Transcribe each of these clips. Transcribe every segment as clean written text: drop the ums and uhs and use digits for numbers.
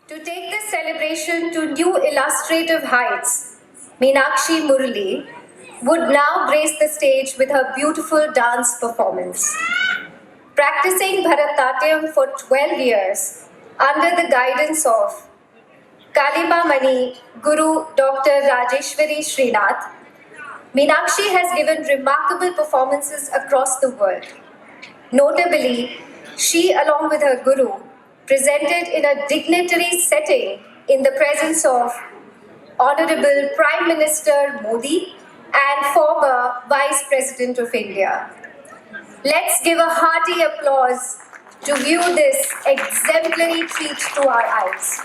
To take this celebration to new illustrative heights, Meenakshi Murali would now grace the stage with her beautiful dance performance. Practicing Bharatanatyam for 12 years under the guidance of Kalima Mani Guru Dr. Rajeshwari Srinath, Meenakshi has given remarkable performances across the world. Notably, she, along with her guru, presented in a dignitary setting in the presence of Honorable Prime Minister Modi and former Vice President of India. Let's give a hearty applause to view this exemplary treat to our eyes.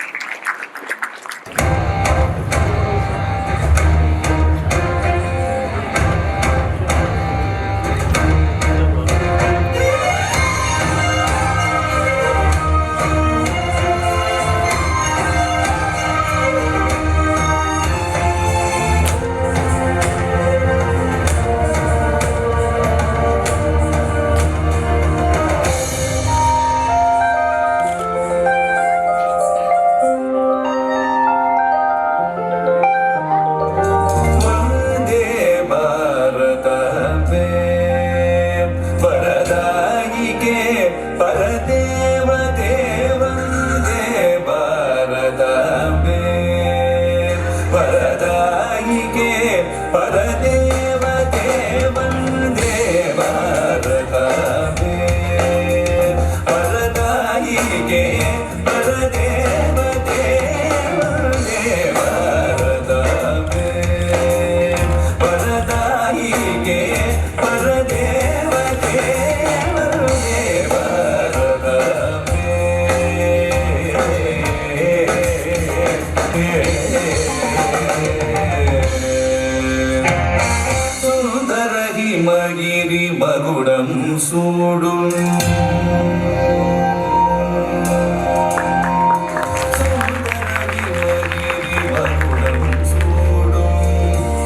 Magiri Magudam Sudum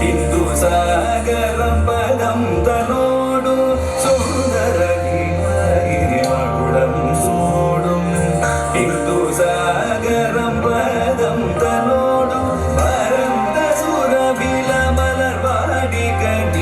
Hindu Sagaram Padam Tanodu Sundaragi Magiri Magudam Sudum Hindu Sagaram Padam Tanodu Maranta Surabila Malarvadi Kadi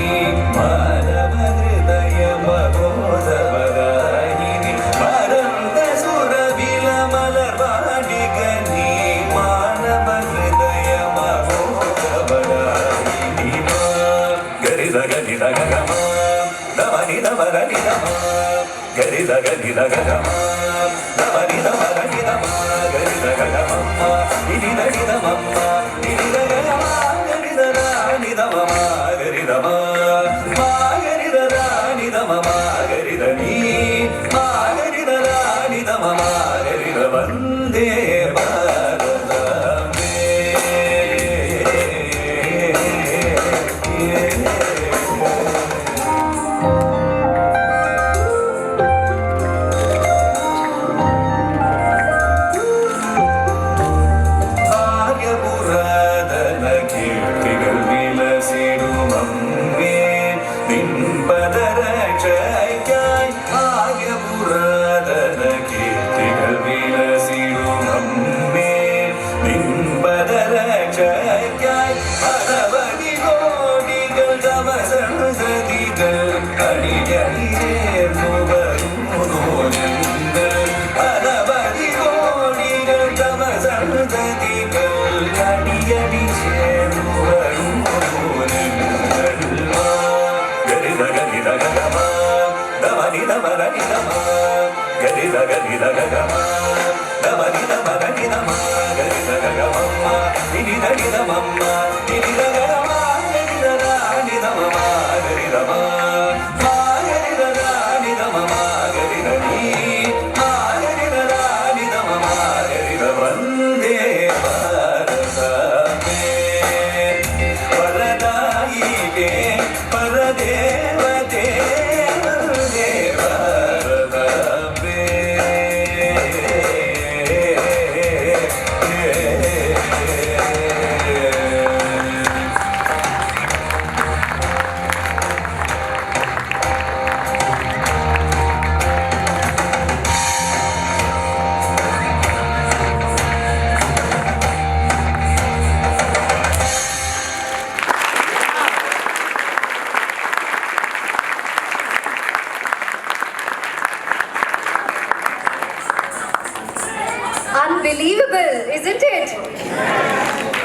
Unbelievable, isn't it?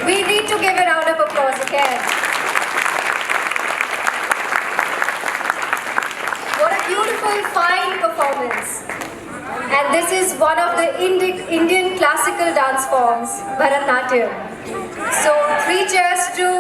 We need to give a round of applause again. What a beautiful, fine performance. And this is one of the Indian classical dance forms, Bharatanatyam. So 3 cheers to